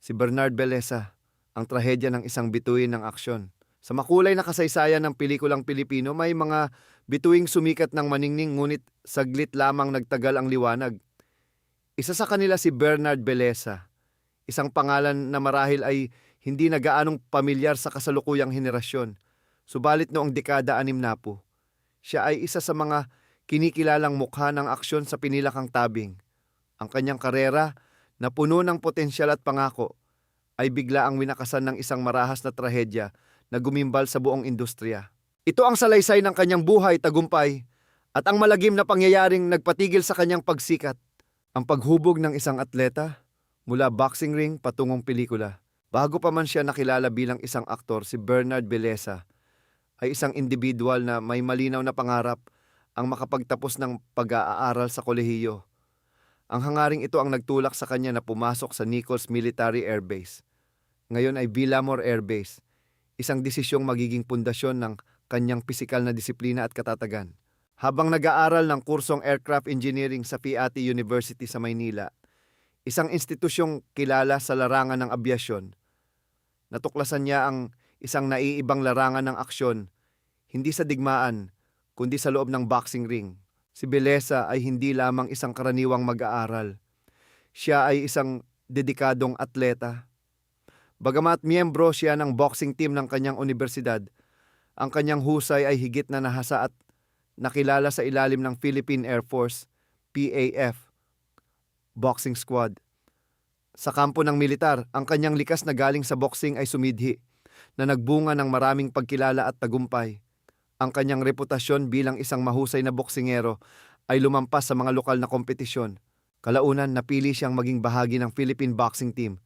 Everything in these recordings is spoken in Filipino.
Si Bernard Beleza, ang trahedya ng isang bituin ng aksyon. Sa makulay na kasaysayan ng pelikulang Pilipino, may mga bituing sumikat ng maningning ngunit saglit lamang nagtagal ang liwanag. Isa sa kanila si Bernard Beleza, isang pangalan na marahil ay hindi na gaanong pamilyar sa kasalukuyang henerasyon. Subalit noong dekada 60, siya ay isa sa mga kinikilalang mukha ng aksyon sa pinilakang tabing. Ang kanyang karera, na puno ng potensyal at pangako, ay bigla ang winakasan ng isang marahas na trahedya na gumimbal sa buong industriya. Ito ang salaysay ng kanyang buhay, tagumpay, at ang malagim na pangyayaring nagpatigil sa kanyang pagsikat. Ang paghubog ng isang atleta mula boxing ring patungong pelikula. Bago pa man siya nakilala bilang isang aktor, si Bernard Beleza ay isang individual na may malinaw na pangarap ang makapagtapos ng pag-aaral sa kolehiyo. Ang hangaring ito ang nagtulak sa kanya na pumasok sa Nichols Military Air Base. Ngayon ay Villamor Air Base, isang desisyong magiging pundasyon ng kanyang pisikal na disiplina at katatagan. Habang nag-aaral ng kursong Aircraft Engineering sa Piatti University sa Maynila, isang institusyong kilala sa larangan ng abyasyon, natuklasan niya ang isang naiibang larangan ng aksyon, hindi sa digmaan, kundi sa loob ng boxing ring. Si Beleza ay hindi lamang isang karaniwang mag-aaral. Siya ay isang dedikadong atleta. Bagamat miyembro siya ng boxing team ng kanyang universidad, ang kanyang husay ay higit na nahasa at nakilala sa ilalim ng Philippine Air Force, PAF, Boxing Squad. Sa kampo ng militar, ang kanyang likas na galing sa boxing ay sumidhi, na nagbunga ng maraming pagkilala at tagumpay. Ang kanyang reputasyon bilang isang mahusay na boksingero ay lumampas sa mga lokal na kompetisyon. Kalaunan, napili siyang maging bahagi ng Philippine Boxing Team,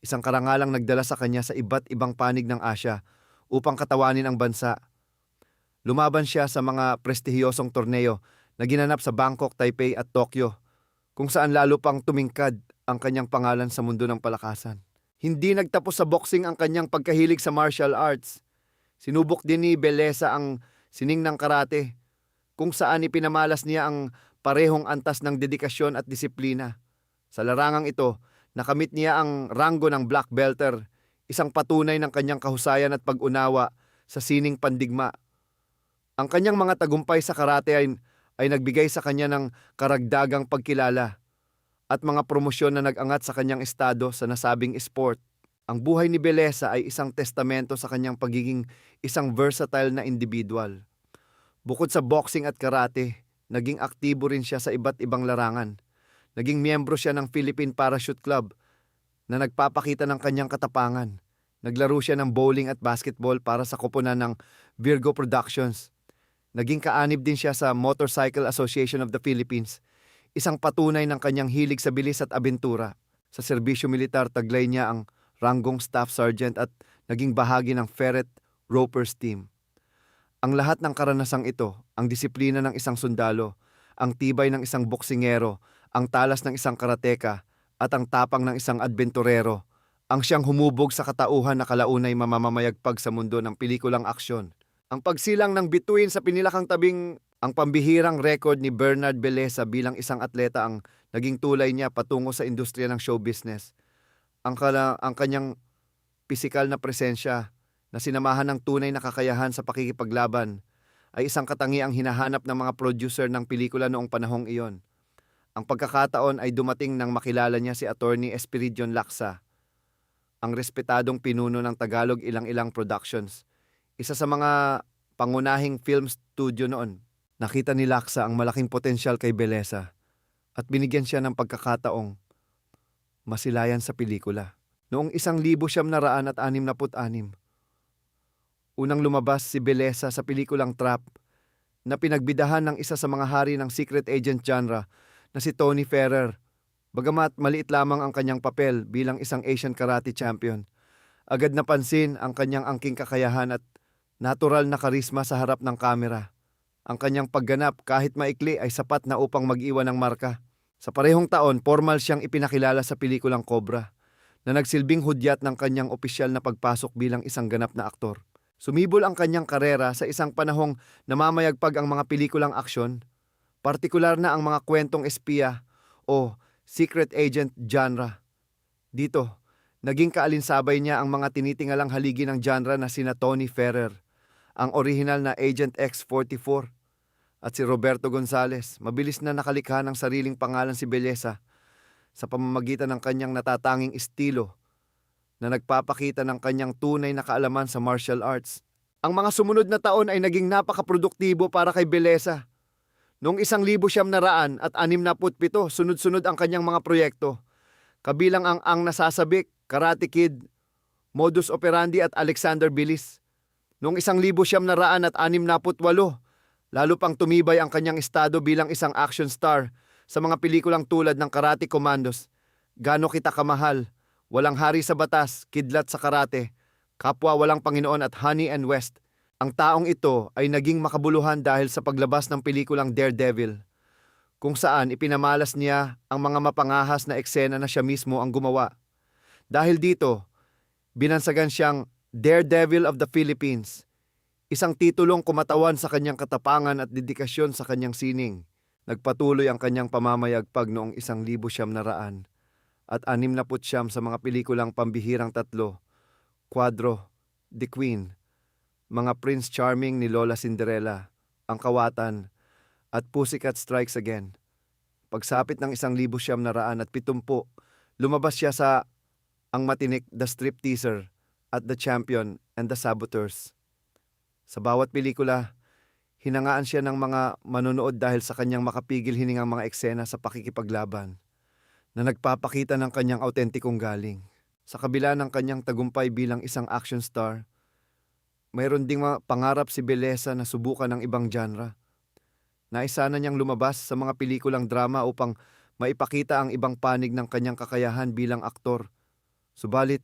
isang karangalang nagdala sa kanya sa iba't ibang panig ng Asya upang katawanin ang bansa. Lumaban siya sa mga prestihiyosong torneo na ginanap sa Bangkok, Taipei at Tokyo, kung saan lalo pang tumingkad ang kanyang pangalan sa mundo ng palakasan. Hindi nagtapos sa boxing ang kanyang pagkahilig sa martial arts. Sinubok din ni Beleza ang sining ng karate, kung saan ipinamalas niya ang parehong antas ng dedikasyon at disiplina. Sa larangang ito, nakamit niya ang ranggo ng black belter, isang patunay ng kanyang kahusayan at pag-unawa sa sining pandigma. Ang kanyang mga tagumpay sa karate ay nagbigay sa kanya ng karagdagang pagkilala at mga promosyon na nag-angat sa kanyang estado sa nasabing sport. Ang buhay ni Beleza ay isang testamento sa kanyang pagiging isang versatile na individual. Bukod sa boxing at karate, naging aktibo rin siya sa iba't ibang larangan. Naging miyembro siya ng Philippine Parachute Club na nagpapakita ng kanyang katapangan. Naglaro siya ng bowling at basketball para sa koponan ng Virgo Productions. Naging kaanib din siya sa Motorcycle Association of the Philippines, isang patunay ng kanyang hilig sa bilis at abentura. Sa serbisyo militar, taglay niya ang ranggong Staff Sergeant at naging bahagi ng Ferret Ropers Team. Ang lahat ng karanasang ito, ang disiplina ng isang sundalo, ang tibay ng isang boksingero, ang talas ng isang karateka, at ang tapang ng isang adventurero, ang siyang humubog sa katauhan na kalaunay mamamayagpag sa mundo ng pelikulang aksyon. Ang pagsilang ng bituin sa pinilakang tabing, ang pambihirang record ni Bernard Beleza bilang isang atleta ang naging tulay niya patungo sa industriya ng show business. Ang kanyang pisikal na presensya na sinamahan ng tunay na kakayahan sa pakikipaglaban ay isang katangiang hinahanap ng mga producer ng pelikula noong panahong iyon. Ang pagkakataon ay dumating nang makilala niya si Attorney Espiridion Lacsa, ang respetadong pinuno ng Tagalog Ilang-Ilang Productions, isa sa mga pangunahing film studio noon. Nakita ni Lacsa ang malaking potensyal kay Beleza at binigyan siya ng pagkakataong masilayan sa pelikula. Noong 1966, unang lumabas si Beleza sa pelikulang Trap na pinagbidahan ng isa sa mga hari ng secret agent genre na si Tony Ferrer. Bagamat maliit lamang ang kanyang papel bilang isang Asian karate champion, agad napansin ang kanyang angking kakayahan at natural na karisma sa harap ng kamera. Ang kanyang pagganap kahit maikli ay sapat na upang mag-iwan ng marka. Sa parehong taon, formal siyang ipinakilala sa pelikulang Cobra, na nagsilbing hudyat ng kanyang opisyal na pagpasok bilang isang ganap na aktor. Sumibol ang kanyang karera sa isang panahong namamayagpag ang mga pelikulang aksyon, partikular na ang mga kwentong espiya o secret agent genre. Dito, Naging kaalinsabay niya ang mga tinitingalang haligi ng genre na sina Tony Ferrer, ang orihinal na Agent X-44, at si Roberto Gonzales. Mabilis na nakalikha ng sariling pangalan si Belleza sa pamamagitan ng kanyang natatanging estilo na nagpapakita ng kanyang tunay na kaalaman sa martial arts. Ang mga sumunod na taon ay naging napakaproduktibo para kay Belleza. Noong 1967, sunod-sunod ang kanyang mga proyekto. Kabilang ang Nasasabik, Karate Kid, Modus Operandi at Alexander Bilis. Noong 1968, lalo pang tumibay ang kanyang estado bilang isang action star sa mga pelikulang tulad ng Karate Commandos, Gaano Kita Kamahal, Walang Hari sa Batas, Kidlat sa Karate, Kapwa Walang Panginoon at Honey and West. Ang taong ito ay naging makabuluhan dahil sa paglabas ng pelikulang Daredevil, kung saan ipinamalas niya ang mga mapangahas na eksena na siya mismo ang gumawa. Dahil dito, binansagan siyang Daredevil of the Philippines, isang titulong kumatawan sa kanyang katapangan at dedikasyon sa kanyang sining. Nagpatuloy ang kanyang pamamayagpag noong 1969 at 69 sa mga pelikulang Pambihirang Tatlo, Quadro, The Queen, mga Prince Charming ni Lola Cinderella, Ang Kawatan, at Pussycat Strikes Again. Pagsapit ng 1970, lumabas siya sa Ang Matinik, The Stripteaser, at The Champion and the Saboteurs. Sa bawat pelikula, hinangaan siya ng mga manonood dahil sa kanyang makapigil hiningang mga eksena sa pakikipaglaban na nagpapakita ng kanyang autentikong galing. Sa kabila ng kanyang tagumpay bilang isang action star, mayroon ding mga pangarap si Belleza na subukan ng ibang genre. Naisa na niyang lumabas sa mga pelikulang drama upang maipakita ang ibang panig ng kanyang kakayahan bilang aktor. Subalit,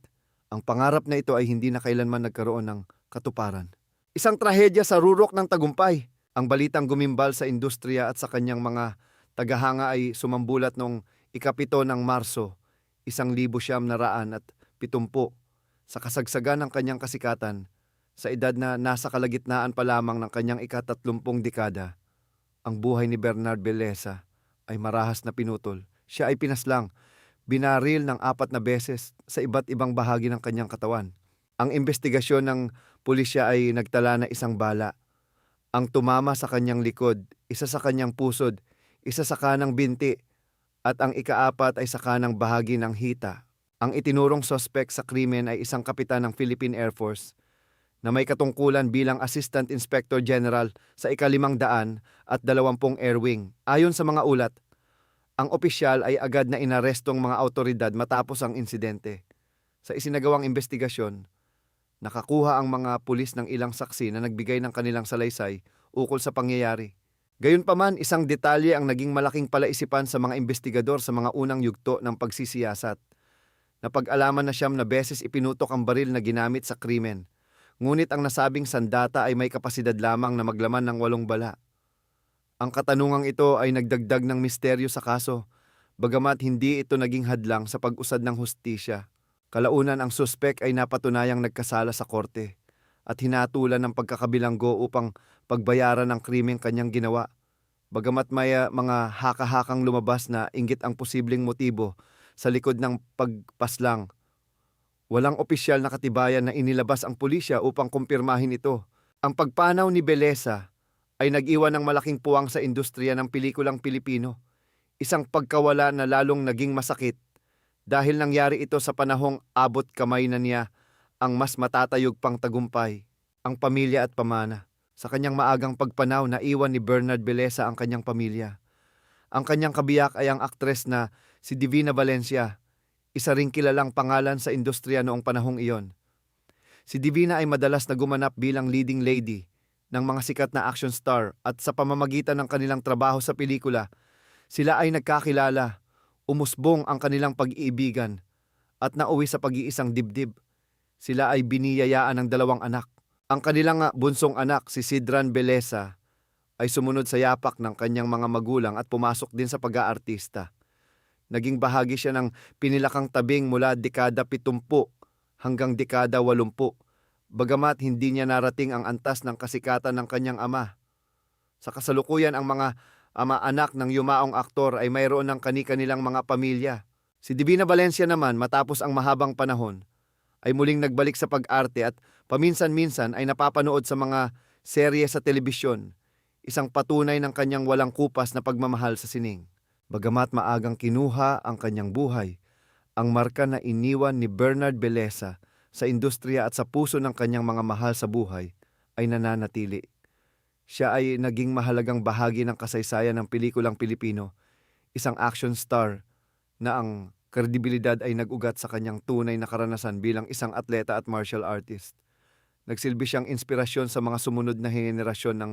ang pangarap na ito ay hindi na kailanman nagkaroon ng katuparan. Isang trahedya sa rurok ng tagumpay. Ang balitang gumimbal sa industriya at sa kanyang mga tagahanga ay sumambulat noong 7 ng Marso, 1970, sa kasagsagan ng kanyang kasikatan, sa edad na nasa kalagitnaan pa lamang ng kanyang ika-30 dekada. Ang buhay ni Bernard Belleza ay marahas na pinutol. Siya ay pinaslang, binaril ng 4 na beses sa iba't ibang bahagi ng kanyang katawan. Ang investigasyon ng pulisya ay nagtala na isang bala. Ang tumama sa kanyang likod, isa sa kanyang pusod, isa sa kanang binti, at ang ika-4 ay sa kanang bahagi ng hita. Ang itinurong suspect sa krimen ay isang kapitan ng Philippine Air Force na may katungkulan bilang Assistant Inspector General sa ika-520 Air Wing. Ayon sa mga ulat, ang opisyal ay agad na inarestong mga autoridad matapos ang insidente. Sa isinagawang investigasyon, nakakuha ang mga pulis ng ilang saksi na nagbigay ng kanilang salaysay ukol sa pangyayari. Gayunpaman, isang detalye ang naging malaking palaisipan sa mga investigador sa mga unang yugto ng pagsisiyasat. Napag-alaman na 9 beses ipinutok ang baril na ginamit sa krimen. Ngunit ang nasabing sandata ay may kapasidad lamang na maglaman ng 8 bala. Ang katanungang ito ay nagdagdag ng misteryo sa kaso, bagamat hindi ito naging hadlang sa pag-usad ng hustisya. Kalaunan ang suspek ay napatunayang nagkasala sa korte at hinatulan ng pagkakabilanggo upang pagbayaran ng krimeng kanyang ginawa. Bagamat may mga haka-hakang lumabas na inggit ang posibleng motibo sa likod ng pagpaslang, walang opisyal na katibayan na inilabas ang pulisya upang kumpirmahin ito. Ang pagpanaw ni Belleza ay nag-iwan ng malaking puwang sa industriya ng pelikulang Pilipino. Isang pagkawala na lalong naging masakit dahil nangyari ito sa panahong abot kamay na niya ang mas matatayog pang tagumpay, ang pamilya at pamana. Sa kanyang maagang pagpanaw, naiwan ni Bernard Belleza ang kanyang pamilya. Ang kanyang kabiyak ay ang aktres na si Divina Valencia, isa ring kilalang pangalan sa industriya noong panahong iyon. Si Divina ay madalas na gumanap bilang leading lady ng mga sikat na action star at sa pamamagitan ng kanilang trabaho sa pelikula, sila ay nagkakilala, umusbong ang kanilang pag-iibigan at nauwi sa pag-iisang dibdib. Sila ay biniyayaan ng 2 anak. Ang kanilang bunsong anak, si Sidran Belleza, ay sumunod sa yapak ng kanyang mga magulang at pumasok din sa pag-aartista. Naging bahagi siya ng pinilakang tabing mula dekada 70 hanggang dekada 80, bagamat hindi niya narating ang antas ng kasikatan ng kanyang ama. Sa kasalukuyan, ang mga ama-anak ng yumaong aktor ay mayroon ng kani-kanilang mga pamilya Si Divina Valencia naman matapos ang mahabang panahon ay muling nagbalik sa pag-arte at paminsan-minsan ay napapanood sa mga serye sa telebisyon, isang patunay ng kanyang walang kupas na pagmamahal sa sining. Bagamat maagang kinuha ang kanyang buhay, ang marka na iniwan ni Bernard Beleza sa industriya at sa puso ng kanyang mga mahal sa buhay ay nananatili. Siya ay naging mahalagang bahagi ng kasaysayan ng pelikulang Pilipino, isang action star na ang kredibilidad ay nag-ugat sa kanyang tunay na karanasan bilang isang atleta at martial artist. Nagsilbi siyang inspirasyon sa mga sumunod na henerasyon ng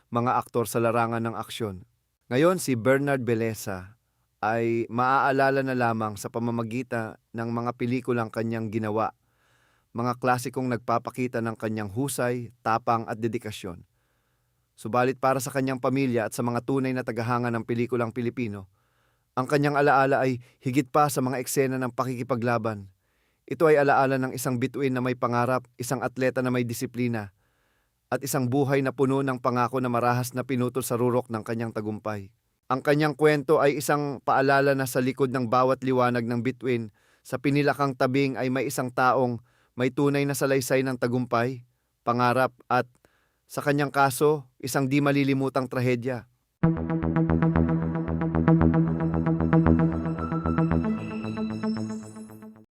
mga aktor sa larangan ng aksyon. Ngayon si Bernard Beleza ay maaalala na lamang sa pamamagitan ng mga pelikulang kanyang ginawa, mga klasikong nagpapakita ng kanyang husay, tapang at dedikasyon. Subalit para sa kanyang pamilya at sa mga tunay na tagahanga ng pelikulang Pilipino, ang kanyang alaala ay higit pa sa mga eksena ng pakikipaglaban. Ito ay alaala ng isang bituin na may pangarap, isang atleta na may disiplina, at isang buhay na puno ng pangako na marahas na pinutol sa rurok ng kanyang tagumpay. Ang kanyang kwento ay isang paalala na sa likod ng bawat liwanag ng bituin, sa pinilakang tabing ay may isang taong may tunay na salaysay ng tagumpay, pangarap at, sa kanyang kaso, isang di malilimutang trahedya.